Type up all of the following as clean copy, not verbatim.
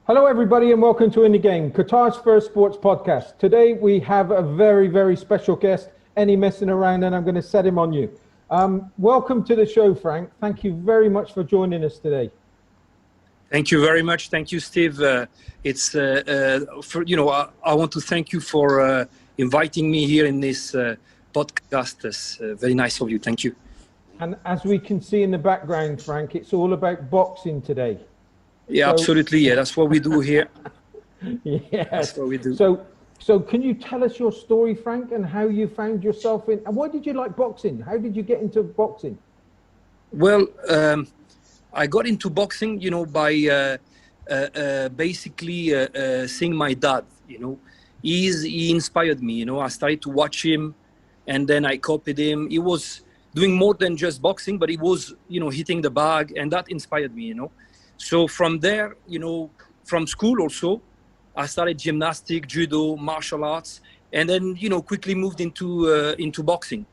Hello, everybody, and welcome to In the Game, Qatar's first sports podcast. Today, we have a very, very special guest, Any Messing Around, and I'm going to set him on you. Welcome to the show, Frank. Thank you very much for joining us today. Thank you very much. Thank you, Steve. I want to thank you for inviting me here in this podcast. It's very nice of you. Thank you. And as we can see in the background, Frank, it's all about boxing today. Yeah, absolutely. Yeah, that's what we do here. Yes. That's what we do. So can you tell us your story, Frank, and how you found yourself in, and why did you like boxing? How did you get into boxing? Well, I got into boxing, by basically seeing my dad, He inspired me, I started to watch him and then I copied him. He was doing more than just boxing, but he was, hitting the bag, and that inspired me, So from there, from school also, I started gymnastics, judo, martial arts, and then, quickly moved into boxing,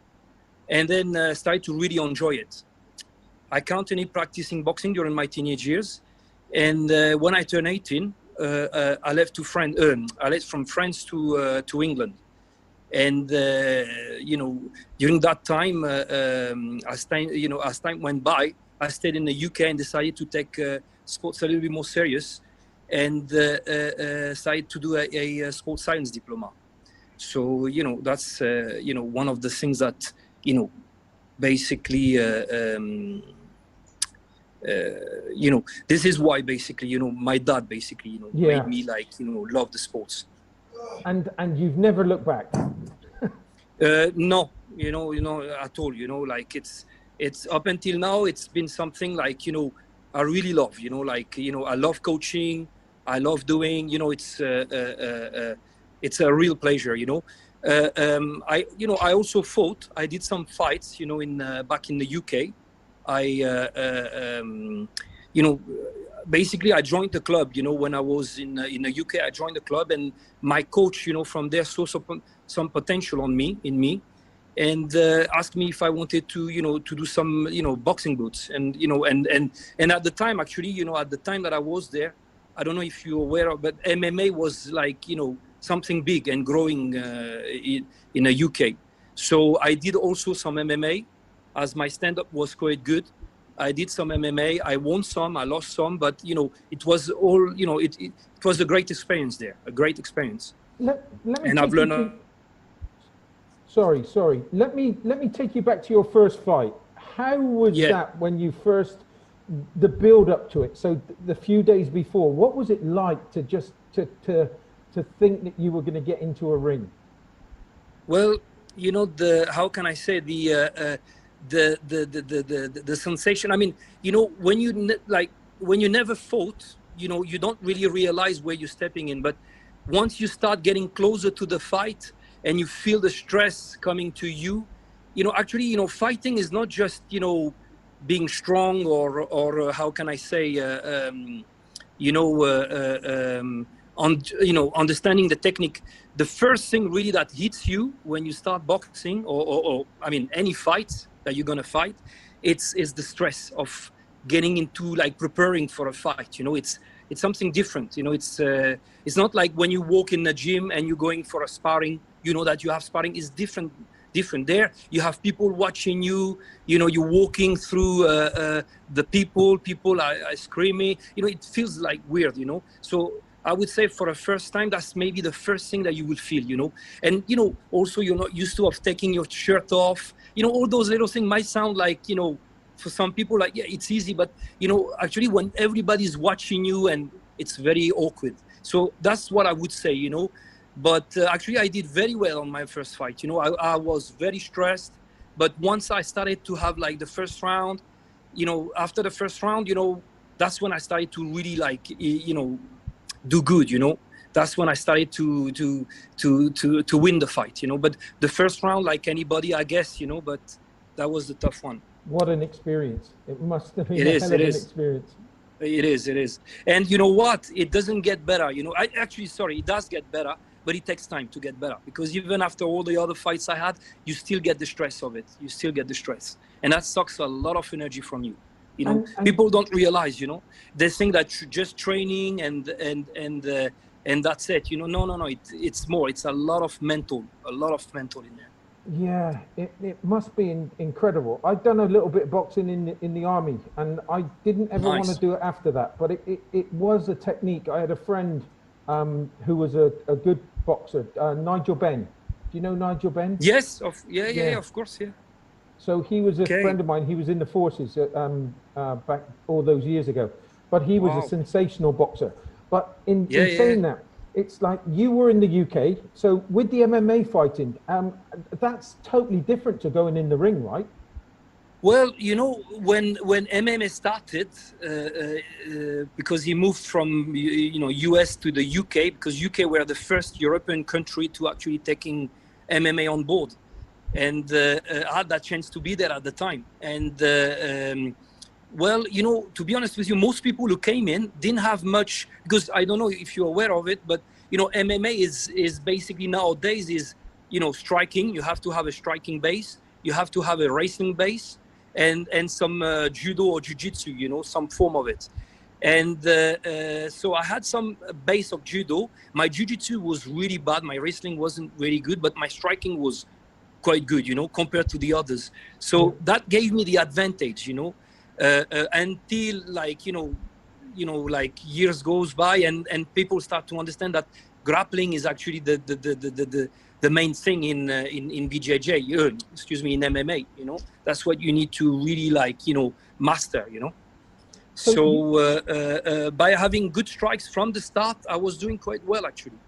and then started to really enjoy it. I continued practicing boxing during my teenage years, and when I turned 18, I left from France to England, and during that time, as time went by, I stayed in the UK and decided to take sports a little bit more serious, and started to do a sports science diploma. So that's one of the things that basically this is why basically my dad basically made me love the sports. And you've never looked back? No, at all. It's up until now, it's been something I really love. I love coaching. I love doing. It's a real pleasure. I also fought. I did some fights. Back in the UK. Basically I joined the club. When I was in the UK, I joined the club, and my coach, from there, saw some potential in me, and asked me if I wanted to do some boxing boots, and and at the time, actually, at the time that I was there, I don't know if you're aware of, but MMA was something big and growing in the UK. So I did also some MMA, as my stand-up was quite good. I did some MMA. I won some, I lost some, but it was all it was a great experience there, a great experience. And I've learned. Sorry. Let me take you back to your first fight. How was that when you first, the build up to it? So the few days before, what was it like to just to think that you were going to get into a ring? Well, how can I say, the sensation. I mean, when you never fought, you don't really realize where you're stepping in. But once you start getting closer to the fight and you feel the stress coming to you, actually, fighting is not just, being strong or how can I say, understanding the technique. The first thing really that hits you when you start boxing or I mean, any fight that you're going to fight, it's the stress of getting into preparing for a fight. It's something different. It's not like when you walk in the gym and you're going for a sparring, that you have sparring. Is different there. You have people watching you, you're walking through the people are screaming, it feels weird, so I would say for the first time, that's maybe the first thing that you will feel, and also you're not used to of taking your shirt off, all those little things might sound for some people it's easy, but actually when everybody's watching you, and it's very awkward. So that's what I would say, but actually I did very well on my first fight. I was very stressed, but once I started to have the first round, after the first round, that's when I started to really do good. That's when I started to win the fight. But the first round, like anybody, I guess, but that was the tough one. What an experience! It must have been a hell of an experience. It is. And you know what? It doesn't get better. It does get better, but it takes time to get better, because even after all the other fights I had, you still get the stress of it. You still get the stress, and that sucks a lot of energy from you. You know, people don't realize, you know, they think that just training and that's it. You know, no. It's more. It's a lot of mental in there. Yeah, it must be incredible. I've done a little bit of boxing in the army, and I didn't ever want to do it after that. But it was a technique. I had a friend who was a good boxer, Nigel Benn. Do you know Nigel Benn? Yes, of course, yeah. So he was a friend of mine. He was in the forces back all those years ago. But he was a sensational boxer. But in saying that, it's like you were in the UK. So with the MMA fighting, that's totally different to going in the ring, right? Well, you know, when MMA started, because he moved from US to the UK, because UK were the first European country to actually taking MMA on board, and I had that chance to be there at the time. And well, you know, to be honest with you, most people who came in didn't have much, because I don't know if you're aware of it, but you know, MMA is basically nowadays is, you know, striking. You have to have a striking base. You have to have a wrestling base. And some judo or jiu-jitsu, you know, some form of it. And so I had some base of judo. My jiu-jitsu was really bad. My wrestling wasn't really good, but my striking was quite good, you know, compared to the others. So that gave me the advantage, you know, until like, you know, like years goes by and people start to understand that grappling is actually the main thing in BJJ, in MMA, you know. That's what you need to really like, you know, master, you know. So by having good strikes from the start, I was doing quite well actually,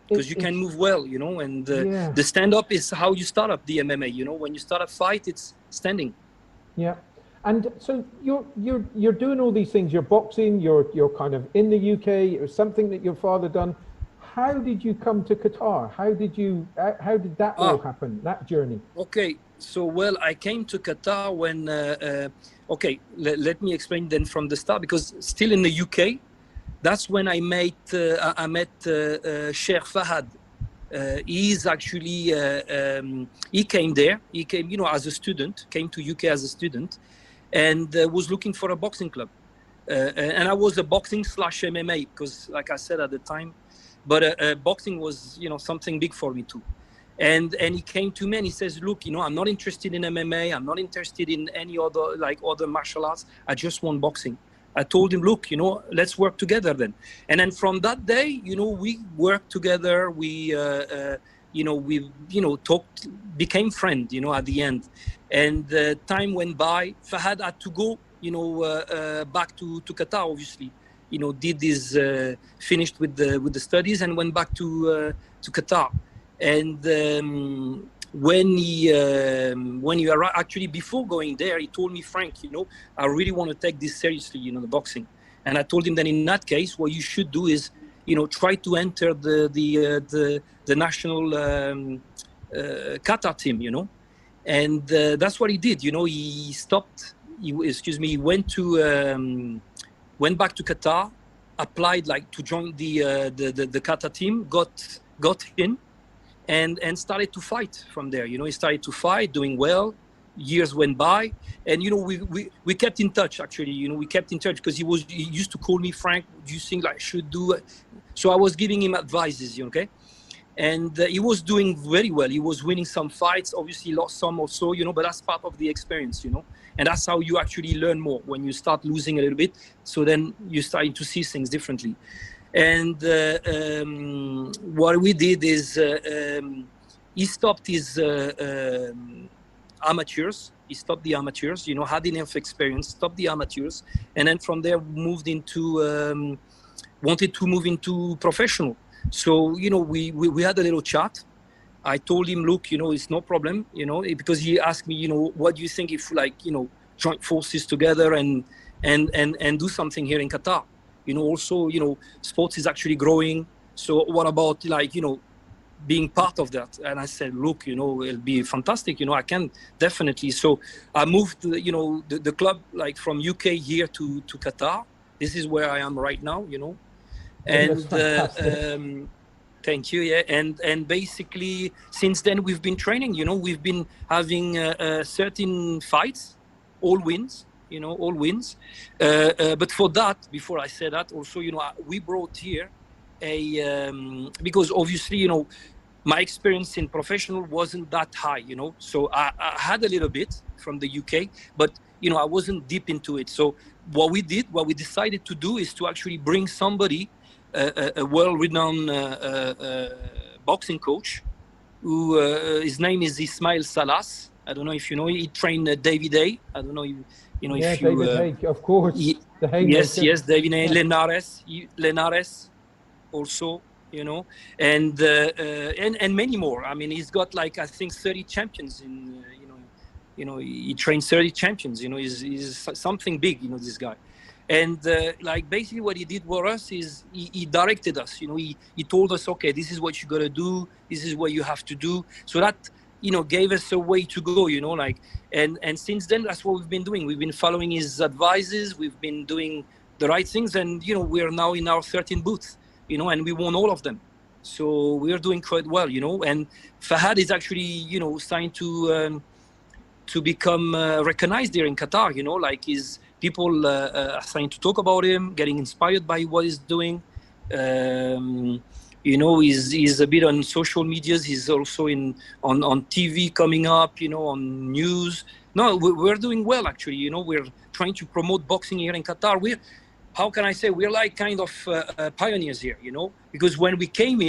because you can move well, you know. And the stand-up is how you start up the MMA, you know. When you start a fight, it's standing. Yeah. And so you're doing all these things. You're boxing. You're kind of in the UK. It was something that your father done. How did you come to Qatar? How did that all happen? That journey? Okay, so well, I came to Qatar when. Let me explain then from the start, because still in the UK, that's when I met Sheikh Fahad. He's actually he came there. He came, you know, as a student. Came to UK as a student, and was looking for a boxing club. And I was a boxing / MMA, because, like I said at the time. But boxing was, you know, something big for me too. And he came to me and he says, look, you know, I'm not interested in MMA. I'm not interested in any other martial arts. I just want boxing. I told him, look, you know, let's work together then. And then from that day, you know, we worked together. We, talked, became friends, you know, at the end. And time went by. Fahad had to go, you know, back to Qatar, obviously. You know, did this, finished with the studies and went back to Qatar. And when he arrived, actually before going there, he told me, Frank, you know, I really want to take this seriously, you know, the boxing. And I told him that in that case, what you should do is, you know, try to enter the national Qatar team, you know. And that's what he did. You know, he stopped. He went back to Qatar, applied like to join the Qatar team, got in, and started to fight from there. You know, he started to fight, doing well. Years went by, and you know, we kept in touch. Actually, you know, we kept in touch because he used to call me, Frank, do you think I should do it? So I was giving him advices, okay. And he was doing very well. He was winning some fights, obviously lost some also, you know, but that's part of the experience, you know. And that's how you actually learn more, when you start losing a little bit. So then you're starting to see things differently. And what we did is he stopped his amateurs. He stopped the amateurs, you know, had enough experience, stopped the amateurs. And then from there moved into, wanted to move into professional. So, you know, we had a little chat. I told him, look, you know, it's no problem, you know, because he asked me, you know, what do you think if, like, you know, join forces together and do something here in Qatar? You know, also, you know, sports is actually growing. So what about, like, you know, being part of that? And I said, look, you know, it'll be fantastic. You know, I can definitely. So I moved, you know, the club, like, from UK here to Qatar. This is where I am right now, you know. And thank you. Yeah. And basically since then we've been training, you know, we've been having 13 fights, all wins, all wins. But for that, before I say that, also, we brought here because obviously, my experience in professional wasn't that high, so I had a little bit from the UK, but I wasn't deep into it. So what we decided to do is to actually bring somebody, a well-renowned boxing coach, who his name is Ismail Salas. I don't know if you know. He trained David Haye. I don't know if yeah, if you. David Haye, of course. The Haye yes, maker. yes, David Haye, Lenares, also, and many more. I mean, he's got like I think 30 champions in. He trains 30 champions. He's something big. This guy. And like basically what he did for us is he directed us. He told us, okay, this is what you got to do. This is what you have to do. So that gave us a way to go. And since then that's what we've been doing. We've been following his advices. We've been doing the right things, and we are now in our 13th booth. And we won all of them. So we are doing quite well. And Fahad is actually starting to become recognized here in Qatar. Like his people are starting to talk about him, getting inspired by what he's doing. He's a bit on social medias. He's also on TV coming up, on news. No, we're doing well, actually. We're trying to promote boxing here in Qatar. We're like kind of pioneers here, because when I came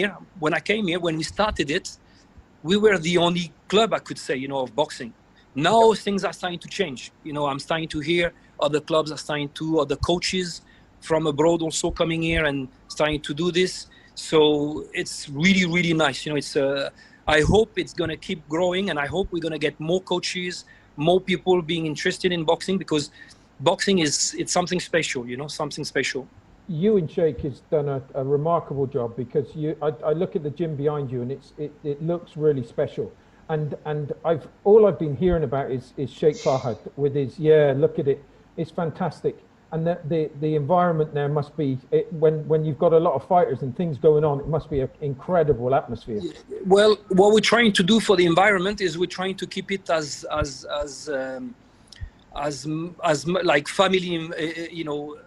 here, when we started it, we were the only club, I could say, of boxing. Now things are starting to change. I'm starting to hear other clubs are starting to, other coaches from abroad also coming here and starting to do this. So it's really, really nice. I hope it's going to keep growing, and I hope we're going to get more coaches, more people being interested in boxing, because boxing it's something special, something special. You and Sheikh has done a remarkable job, because I look at the gym behind you, and it looks really special. And all I've been hearing about is Sheikh Fahad with his, look at it. It's fantastic. And the environment there must be, when you've got a lot of fighters and things going on, it must be an incredible atmosphere. Well, what we're trying to do for the environment is we're trying to keep it as like family,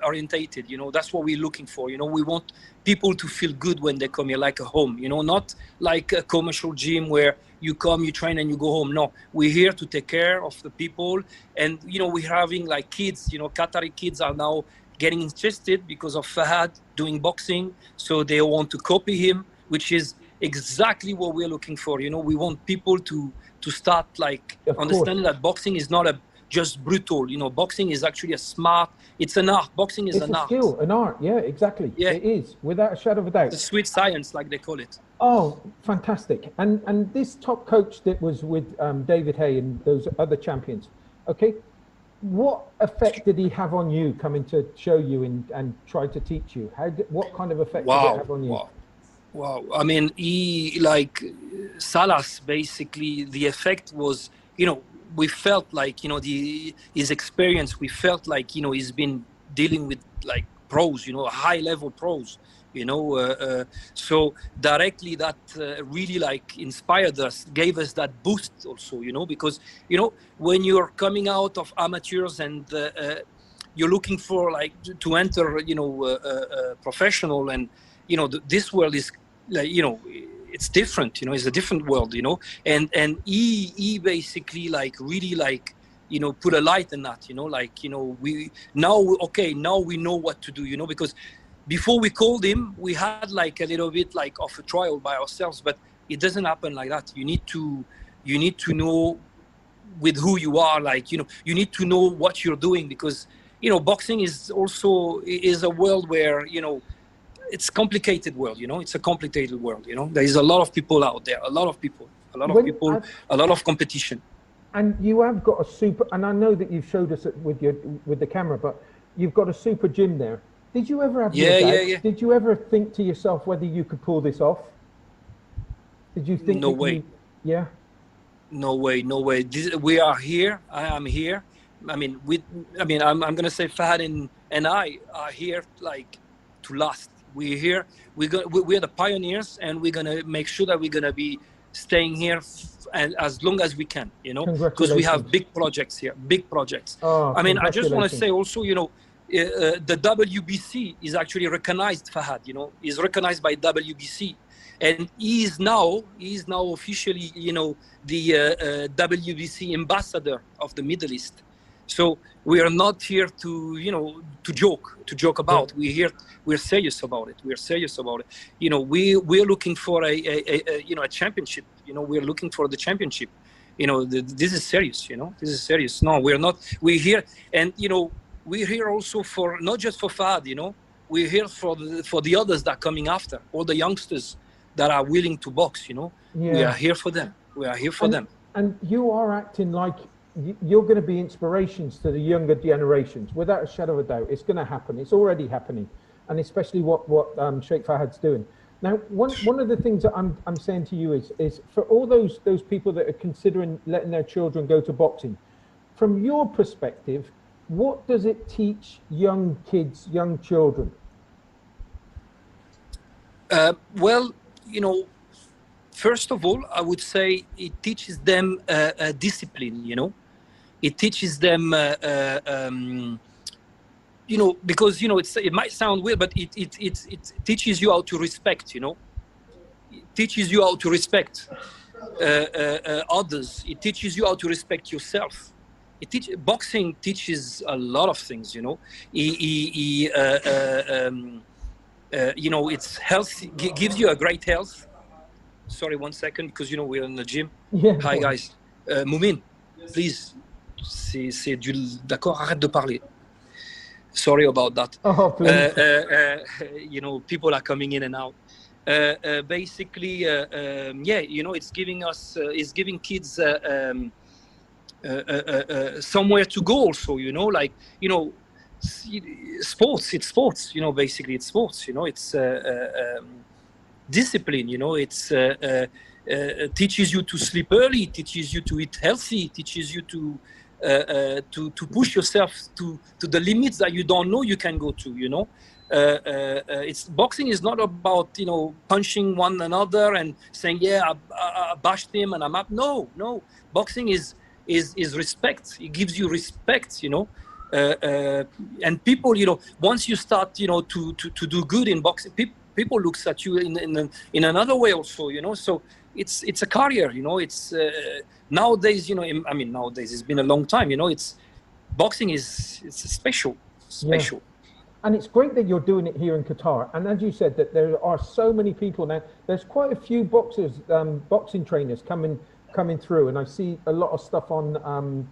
orientated. That's what we're looking for. We want people to feel good when they come here, like a home. Not like a commercial gym where you come, you train, and you go home. No, we're here to take care of the people. And we're having like kids. Qatari kids are now getting interested because of Fahad doing boxing, so they want to copy him, which is exactly what we're looking for. We want people to start like understanding that boxing is not just brutal. Boxing is actually it's an art. Boxing is an art. It's a skill, an art. Yeah, exactly. Yeah. It is, without a shadow of a doubt. It's a sweet science, like they call it. Oh, fantastic. And this top coach that was with David Haye and those other champions, okay, what effect did he have on you, coming to show you and try to teach you? What kind of effect did it have on you? Wow. I mean, he, like Salas, basically, the effect was, we felt like, his experience, we felt like, he's been dealing with like pros, high level pros, so directly that really like inspired us, gave us that boost also, because, when you're coming out of amateurs and you're looking for like to enter, professional, and, this world is like, it's different, it's a different world, and he basically like really like, put a light in that, now we know what to do, because before we called him, we had like a little bit like of a trial by ourselves, but it doesn't happen like that. You need to know with who you are, like, you need to know what you're doing, because, boxing is also a world where, it's a complicated world, it's a complicated world, there is a lot of people out there, a lot of competition. And you have got a super, and I know that you've showed us with the camera, but you've got a super gym there. Did you ever have yeah. Did you ever think to yourself whether you could pull this off? Did you think? No way. No way. We are here. I am here. I'm gonna say Fahad and I are here like to last. We're here. We're the pioneers, and we're gonna make sure that we're gonna be staying here and as long as we can, you know, because we have big projects here, big projects. Oh, I mean, I just want to say also, you know, the WBC is actually recognized, Fahad, you know, is recognized by WBC. And he is now officially, you know, the WBC ambassador of the Middle East. So we are not here to, you know, to joke about. Yeah. We're serious about it. We're serious about it. You know, we're looking for a you know, a championship. You know, we're looking for the championship. You know, this is serious. You know, this is serious. No, we're not. We're here, and you know, we're here also for not just for Fahad. You know, we're here for the others that are coming after, all the youngsters that are willing to box. You know, yeah. We are here for them. We are here for them. And you are acting like you're going to be inspirations to the younger generations, without a shadow of a doubt. It's going to happen. It's already happening, and especially what Sheikh Fahad's doing. Now, one of the things that I'm saying to you is for all those people that are considering letting their children go to boxing, from your perspective, what does it teach young kids, young children? Well, you know, first of all, I would say it teaches them discipline. You know, it teaches them. You know, because, you know, it might sound weird, but it teaches you how to respect, you know. It teaches you how to respect others. It teaches you how to respect yourself. Boxing teaches a lot of things, you know. You know, it's health, gives you a great health. Sorry, 1 second, because, you know, we're in the gym. Yeah. Hi, guys. Moumin, please, c'est d'accord, arrête de parler. Sorry about that. Oh, please. You know, people are coming in and out. Basically, yeah, you know, it's giving kids somewhere to go also, you know, like, you know, it's sports, you know, basically it's sports, you know, it's discipline, you know, it's teaches you to sleep early, teaches you to eat healthy, teaches you to push yourself to the limits that you don't know you can go to, you know. Boxing is not about, you know, punching one another and saying, yeah, I bashed him and I'm up. No. Boxing is respect. It gives you respect, you know. And people, you know, once you start, you know, to do good in boxing, people looks at you in another way also, you know. So it's a career, you know. It's nowadays, you know, I mean, nowadays it's been a long time, you know. Boxing is special. Yeah. And it's great that you're doing it here in Qatar. And as you said, that there are so many people now. There's quite a few boxers, boxing trainers coming through, and I see a lot of stuff on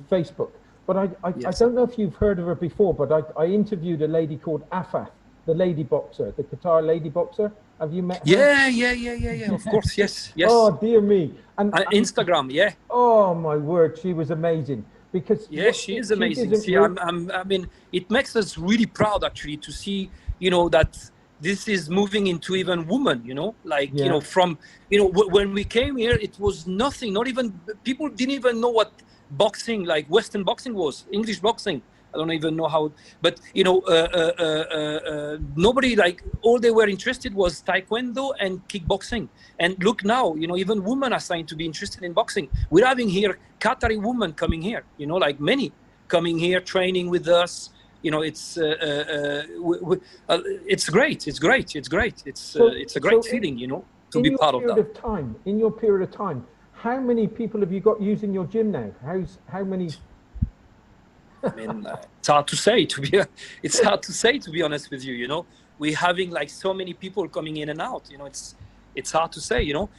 Facebook. But I don't know if you've heard of her before. But I interviewed a lady called Afaf, the lady boxer, the Qatar lady boxer. Have you met her? Yeah. Of course, yes. Oh dear me! And Instagram, yeah. Oh my word, she was amazing. Because she is amazing. See, I mean, it makes us really proud actually to see, you know, that this is moving into even women, you know, like, you know, from, you know, when we came here, it was nothing, not even, people didn't even know what boxing, like Western boxing was, English boxing. I don't even know how, but, you know, nobody, like, all they were interested was Taekwondo and kickboxing. And look now, you know, even women are starting to be interested in boxing. We're having here Qatari women coming here, you know, like many coming here, training with us. You know, it's great. It's great. It's a great feeling, you know, to be part of that. In your period of time, how many people have you got using your gym now? How many? I mean, it's hard to say, to be honest with you, you know. We're having like so many people coming in and out, you know, it's hard to say, you know.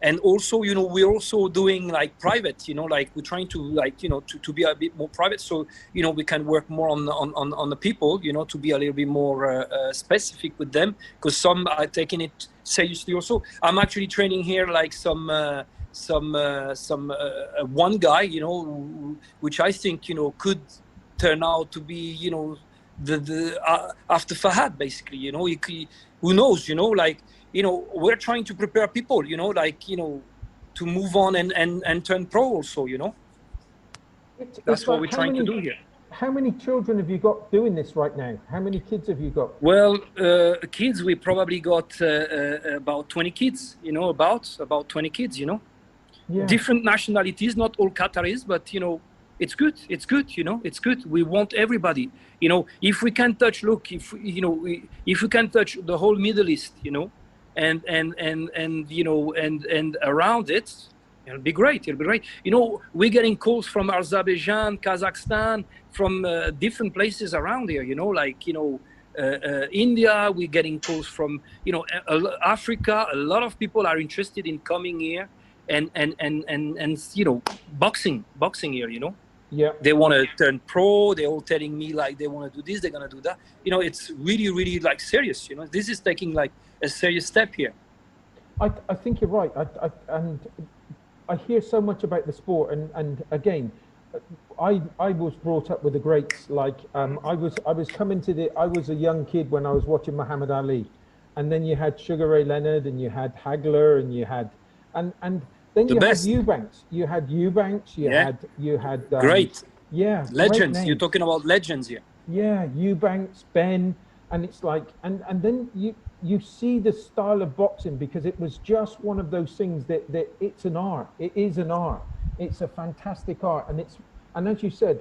And also, you know, we're also doing like private, you know, like we're trying to, like, you know, to be a bit more private, so, you know, we can work more on the people, you know, to be a little bit more specific with them, because some are taking it seriously also. I'm actually training here like one guy, you know, which I think, you know, could turn out to be, you know, the after Fahad, basically, you know. Who knows, you know, like, you know, we're trying to prepare people, you know, like, you know, to move on and turn pro also, you know. That's what we're trying to do here. how many children have you got doing this right now? How many kids have you got? Well, kids, we probably got about 20 kids, you know, about 20 kids, you know. Yeah. Different nationalities, not all Qataris, but, you know, it's good. It's good, you know, it's good. We want everybody, you know, if we can touch, look, if, you know, if we can touch the whole Middle East, you know, and you know, and around it, it'll be great. It'll be great. You know, we're getting calls from Azerbaijan, Kazakhstan, from different places around here, you know, like, you know, India, we're getting calls from, you know, Africa. A lot of people are interested in coming here and you know, boxing here, you know. Yeah. They want to turn pro. They're all telling me like they want to do this, they're going to do that. You know, it's really, really like serious, you know. This is taking like a serious step here. I think you're right. And I hear so much about the sport, and again, I was brought up with the greats. Like I was coming to I was a young kid when I was watching Muhammad Ali, and then you had Sugar Ray Leonard, and you had Hagler, and you had and then you had Eubanks. You had Eubanks. You had great. Yeah, legends. You're talking about legends here. Yeah, Eubanks, Ben, and it's like and then you see the style of boxing, because it was just one of those things that it's an art. It is an art. It's a fantastic art, and as you said,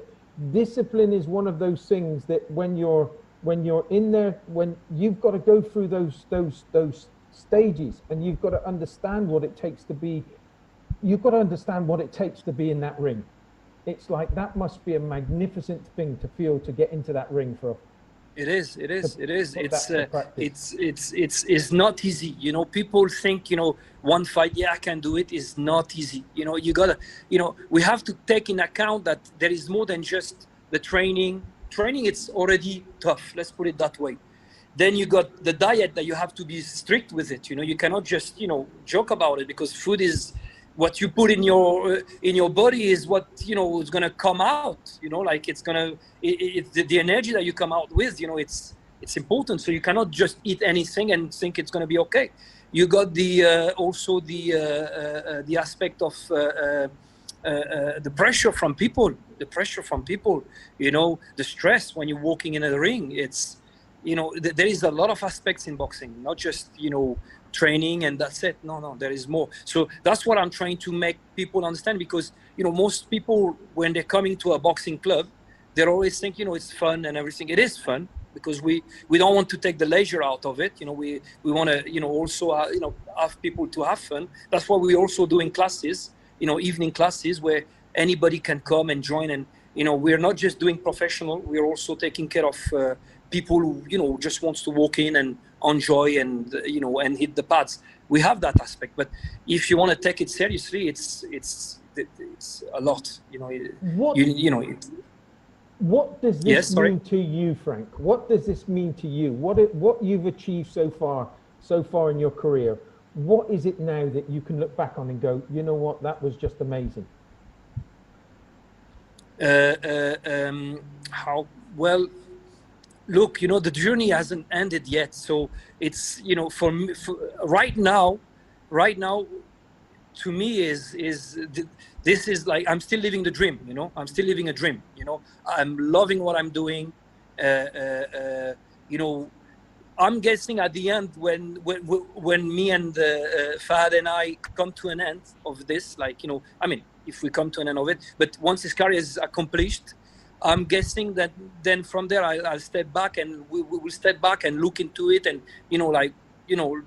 discipline is one of those things that when you're in there, when you've got to go through those stages, and you've got to understand what it takes to be. You've got to understand what it takes to be in that ring. It's like that must be a magnificent thing to feel, to get into that ring for. It is. It's not easy. You know, people think, you know, one fight, yeah, I can do it. Is not easy. You know, you gotta, you know, we have to take in account that there is more than just the training. Training, it's already tough. Let's put it that way. Then you got the diet that you have to be strict with it. You know, you cannot just, you know, joke about it, because food is what you put in your body is what, you know, is going to come out, you know, like it's going to, it's the energy that you come out with, you know, it's important. So you cannot just eat anything and think it's going to be okay. You got the, also the aspect of the pressure from people, you know, the stress when you're walking in a ring. It's, you know, there is a lot of aspects in boxing, not just, you know, training and that's it. No, there is more. So that's what I'm trying to make people understand, because, you know, most people, when they're coming to a boxing club, they're always think, you know, it's fun and everything. It is fun, because we don't want to take the leisure out of it. You know, we want to, you know, also, you know, have people to have fun. That's what we also do in classes, you know, evening classes where anybody can come and join. And, you know, we're not just doing professional, we're also taking care of people who, you know, just wants to walk in and enjoy and, you know, and hit the pads. We have that aspect, but if you want to take it seriously, it's a lot, you know. What does this mean to you, Franck? What does this mean to you? What you've achieved so far in your career? What is it now that you can look back on and go, you know what, that was just amazing? How well? Look, you know, the journey hasn't ended yet. So it's, you know, for me, right now, to me this is like, I'm still living the dream, you know, I'm still living a dream, you know, I'm loving what I'm doing. You know, I'm guessing at the end when me and Fahad and I come to an end of this, like, you know, I mean, if we come to an end of it, but once his career is accomplished, I'm guessing that then from there I'll step back and we will step back and look into it and, you know, like, you know,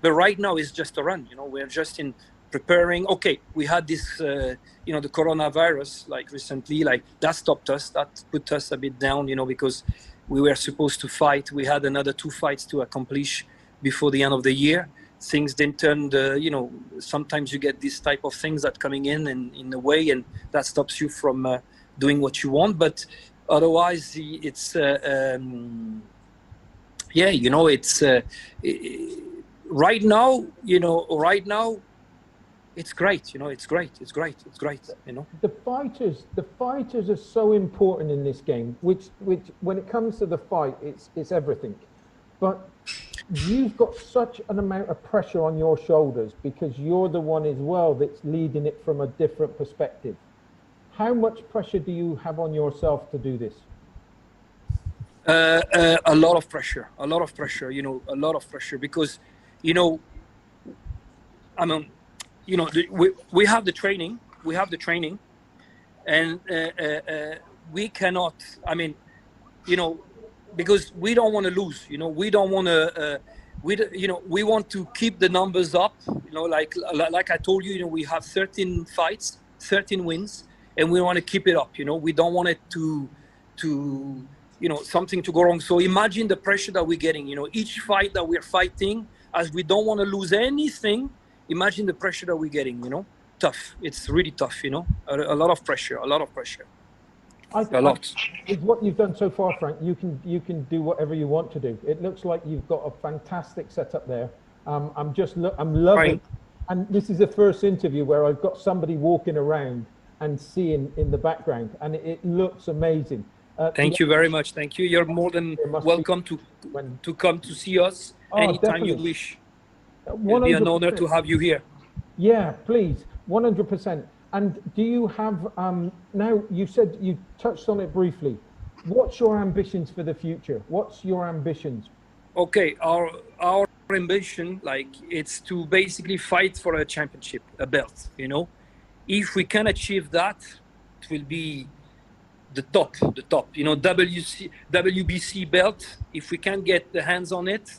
but right now it's just a run, you know, we're just in preparing. Okay, we had this, you know, the coronavirus, like recently, like that stopped us, that put us a bit down, you know, because we were supposed to fight. We had another 2 fights to accomplish before the end of the year. Things didn't turn, you know, sometimes you get this type of things that coming in a way, and that stops you from doing what you want. But otherwise it's yeah, you know, it's right now, you know, it's great, you know, it's great, you know. The fighters are so important in this game, which when it comes to the fight, it's everything. But you've got such an amount of pressure on your shoulders because you're the one as well that's leading it from a different perspective. How much pressure do you have on yourself to do this? A lot of pressure, a lot of pressure, you know, a lot of pressure, because, you know, I mean, you know, we have the training, and we cannot, I mean, you know, because we don't want to lose, you know, we don't want to, you know, we want to keep the numbers up, you know, like I told you, you know, we have 13 fights, 13 wins, and we want to keep it up, you know, we don't want it to, you know, something to go wrong. So imagine the pressure that we're getting, you know, each fight that we're fighting, as we don't want to lose anything, imagine the pressure that we're getting, you know, tough. It's really tough, you know, a lot of pressure, a lot of pressure. A lot. With what you've done so far, Frank, you can do whatever you want to do. It looks like you've got a fantastic setup there. I'm loving, Right. And this is the first interview where I've got somebody walking around and seeing in the background, and it looks amazing. Thank you very much. Thank you. You're more than welcome to come to see us anytime definitely. you wish. 100%. It'll be an honor to have you here. Yeah, please, 100%. And do you have, now you said you touched on it briefly, what's your ambitions for the future? What's your ambitions? Okay, our ambition, like, it's to basically fight for a championship, a belt, you know. If we can achieve that, it will be the top, you know, WBC belt. If we can get the hands on it,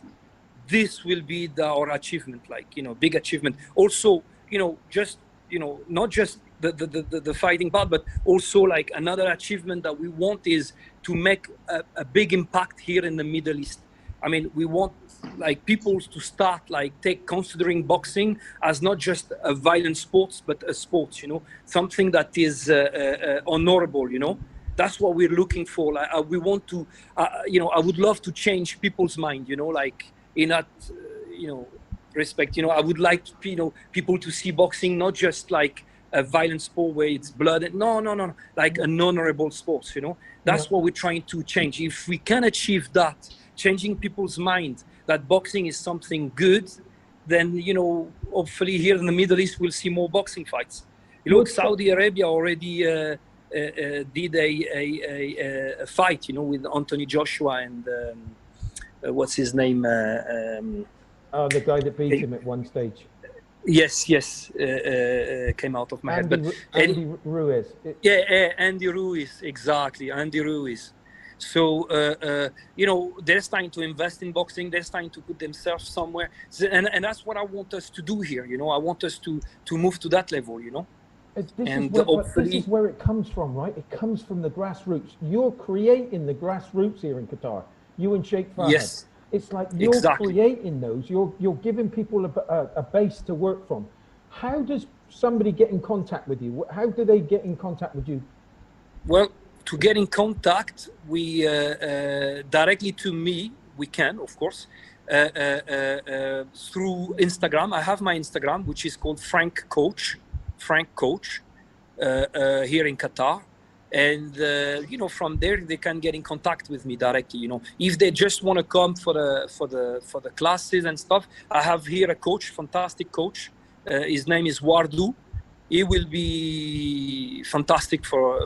this will be our achievement, like, you know, big achievement. Also, you know, just, you know, not just the fighting part, but also like another achievement that we want is to make a big impact here in the Middle East. I mean, we want like people to start like considering boxing as not just a violent sport, but a sport, you know, something that is honorable, you know. That's what we're looking for. Like, we want to, you know, I would love to change people's mind, you know, like in that, you know, respect, you know, I would like, you know, people to see boxing not just like a violent sport where it's blood. No, like an honorable sport, you know. That's what we're trying to change. If we can achieve that, changing people's mind that boxing is something good, then, you know, hopefully here in the Middle East we'll see more boxing fights. You look, Saudi Arabia already did a fight, you know, with Anthony Joshua and what's his name? The guy that beat him at one stage. Yes, came out of my head. But Andy Ruiz. Yeah, Andy Ruiz, exactly, Andy Ruiz. So, you know, they're starting to invest in boxing. They're starting to put themselves somewhere. And that's what I want us to do here, you know. I want us to move to that level, you know. This is where it comes from, right? It comes from the grassroots. You're creating the grassroots here in Qatar. You and Sheikh Fahad. Yes. It's like you're creating those. You're giving people a base to work from. How does somebody get in contact with you? How do they get in contact with you? Well, to get in contact, we directly to me, we can, of course, through Instagram. I have my Instagram, which is called Franck Coach, here in Qatar. And, you know, from there, they can get in contact with me directly, you know. If they just want to come for the classes and stuff, I have here a coach, fantastic coach. His name is Wardu. He will be fantastic for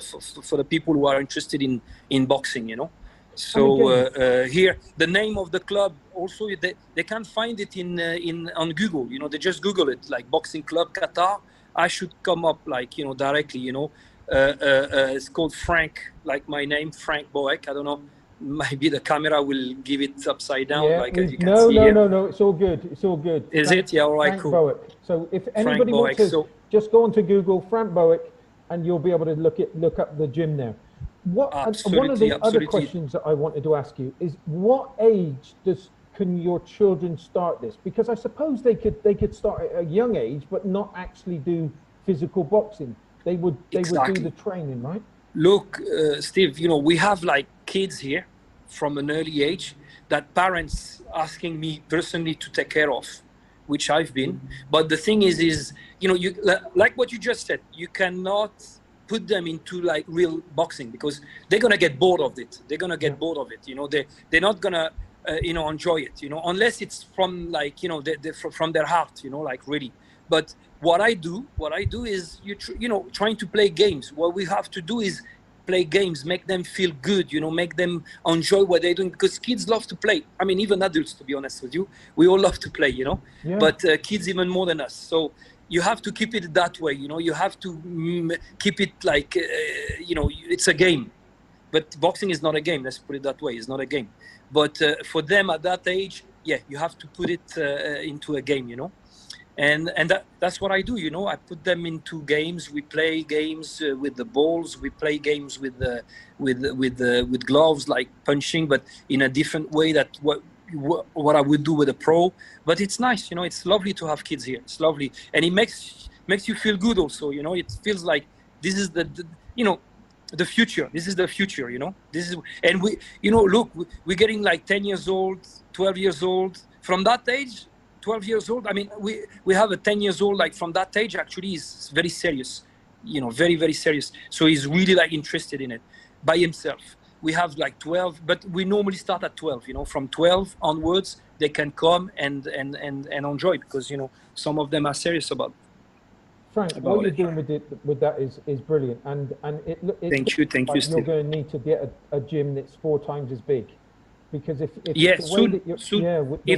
the people who are interested in boxing, you know. So here, the name of the club also, they can find it on Google, you know. They just Google it, like Boxing Club Qatar. I should come up, like, you know, directly, you know. It's called Franck, like my name, Franck Bohec. I don't know, maybe the camera will give it upside down, like as you can see here. No, it's all good. It's all good. Is it? Yeah, all right, Franck Bohec. So if anybody wants to, just go onto Google, Franck Bohec, and you'll be able to look up the gym there. One of the other questions that I wanted to ask you is, what age can your children start this? Because I suppose they could start at a young age, but not actually do physical boxing. They would do the training, right? Look, Steve, you know, we have like kids here from an early age that parents asking me personally to take care of, which I've been. But the thing is, you know, you like what you just said, you cannot put them into like real boxing because they're gonna get bored of it. They're gonna get bored of it. You know, they're not gonna you know, enjoy it. You know, unless it's from like, you know, from their heart. You know, like really. But what I do is trying to play games. What we have to do is play games, make them feel good, make them enjoy what they're doing, because kids love to play. I mean, even adults, to be honest with you, we all love to play, but kids even more than us. So you have to keep it that way, you have to keep it like, it's a game. But boxing is not a game, let's put it that way, it's not a game. But for them at that age, you have to put it into a game, And that's what I do, I put them into games. We play games with the balls. We play games with gloves, like punching, but in a different way that what I would do with a pro. But it's nice, it's lovely to have kids here. It's lovely, and it makes you feel good also. It feels like this is the future. This is the future. This is, and we, look, we're getting like 10 years old, 12 years old. From that age, 12 years old, I mean, we have a 10 years old, like from that age, actually is very serious, very, very serious. So he's really like interested in it by himself. We have like 12, but we normally start at 12, from 12 onwards, they can come and enjoy, because, some of them are serious about Frank, what you're doing with that is brilliant. And it thank you, like Steve. You're going to need to get a gym that's 4 times as big, because if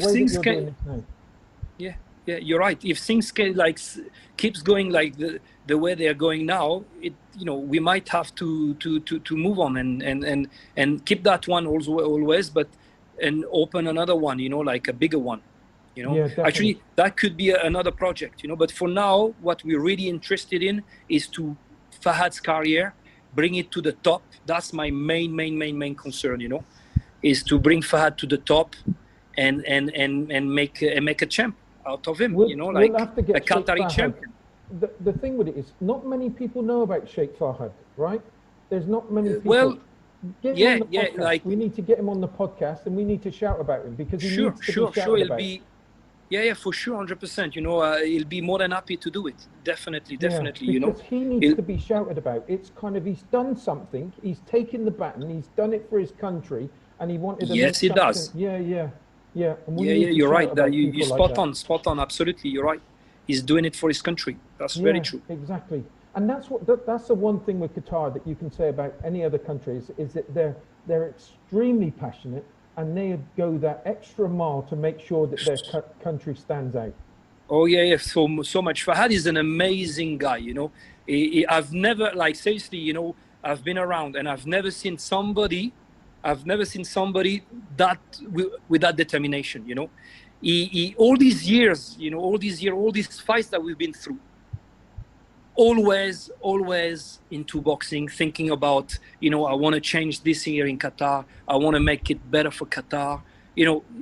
things can, yeah, you're right. If things can keeps going like the way they are going now, we might have to move on and keep that one always, but and open another one, like a bigger one. Actually, that could be another project, but for now, what we're really interested in is to Fahad's career, bring it to the top. That's my main concern, is to bring Fahad to the top and make a champ out of him, we'll have to get a Qatari champion. The thing with it is, not many people know about Sheikh Fahad, right? There's not many people. Well, we need to get him on the podcast, and we need to shout about him, because he needs to be shouted about. Yeah, for sure, 100%. He'll be more than happy to do it. Definitely. Because he needs to be shouted about. It's kind of, he's done something. He's taken the baton. He's done it for his country, and he wanted to. Yes, he does. Yeah. You're right. You spot on. Absolutely, you're right. He's doing it for his country. That's very true. Exactly. And that's the one thing with Qatar that you can say about any other countries, is that they're extremely passionate, and they go that extra mile to make sure that their country stands out. Oh yeah, so much. Fahad is an amazing guy, I've never, seriously, I've been around, and I've never seen somebody that with that determination, He all these years, all these fights that we've been through, always into boxing, thinking about, I want to change this here in Qatar. I want to make it better for Qatar.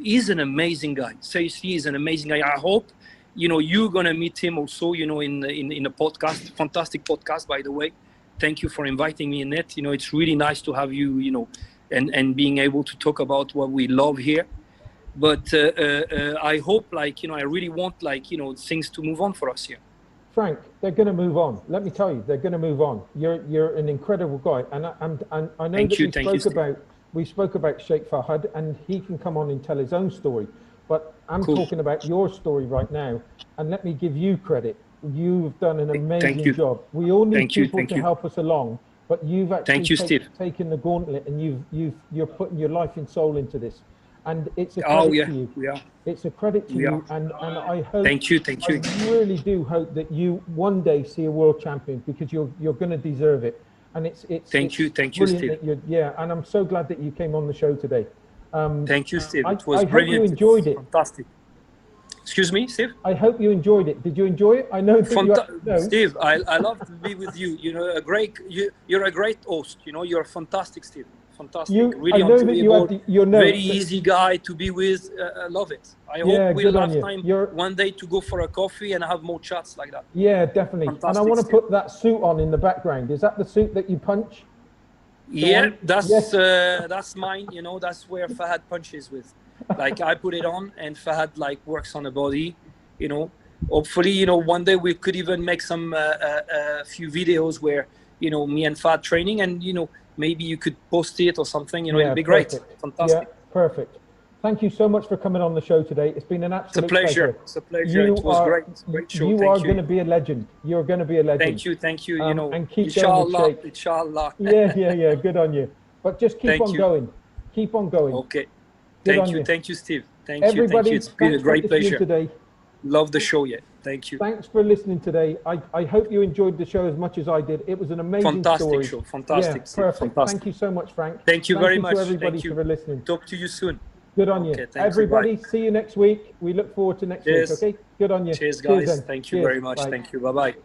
He's an amazing guy. Seriously, he's an amazing guy. I hope, you're going to meet him also, in a podcast, fantastic podcast, by the way. Thank you for inviting me in it. It's really nice to have you, and being able to talk about what we love here. But I hope, I really want, things to move on for us here. Frank, they're going to move on. Let me tell you, they're going to move on. You're an incredible guy, and I know that we spoke about Sheikh Fahad, and he can come on and tell his own story. But I'm talking about your story right now, and let me give you credit. You've done an amazing job. We all need people to help us along, but you've actually taken the gauntlet, and you're putting your life and soul into this. And it's a credit to you. Yeah. It's a credit to you, and I hope. Thank you. I really do hope that you one day see a world champion, because you're going to deserve it. And it's Thank you, Steve. And I'm so glad that you came on the show today. Thank you, Steve. It was brilliant. I hope you enjoyed it. Fantastic. Excuse me, Steve? I hope you enjoyed it. Did you enjoy it? I know. Steve, I love to be with you. You're a great host. You're fantastic, Steve. Fantastic. Really very easy guy to be with. I love it. I hope we'll have time one day to go for a coffee and have more chats like that. Yeah, definitely. Fantastic, and I want to put that suit on in the background. Is that the suit that you punch? That's mine. That's where Fahad punches with. I put it on, and Fahad works on the body. Hopefully, one day we could even make some few videos where me and Fahad training, and maybe you could post it or something. It'd be great. Perfect. Fantastic. Yeah, perfect. thank you so much for coming on the show today. It's been an absolute pleasure. It's a pleasure. It was great. Great show. You are going to be a legend. You're going to be a legend. Thank you. You know, and keep inshallah, going with Sheikh. Inshallah. Yeah. Good on you. But just keep on going. Keep on going. Okay. Thank you, Steve. Thank Everybody, you. It's been a great pleasure. Today. Love the show. Thank you. Thanks for listening today. I hope you enjoyed the show as much as I did. It was an amazing story. Show. Fantastic. Yeah, perfect. Fantastic. Thank you so much, Frank. Thank you very much. To everybody Thank you for listening. Talk to you soon. Good on you. Everybody, see you next week. We look forward to next week. Okay. Good on you. Cheers, guys. Cheers, thank you very much. Bye. Thank you. Bye-bye.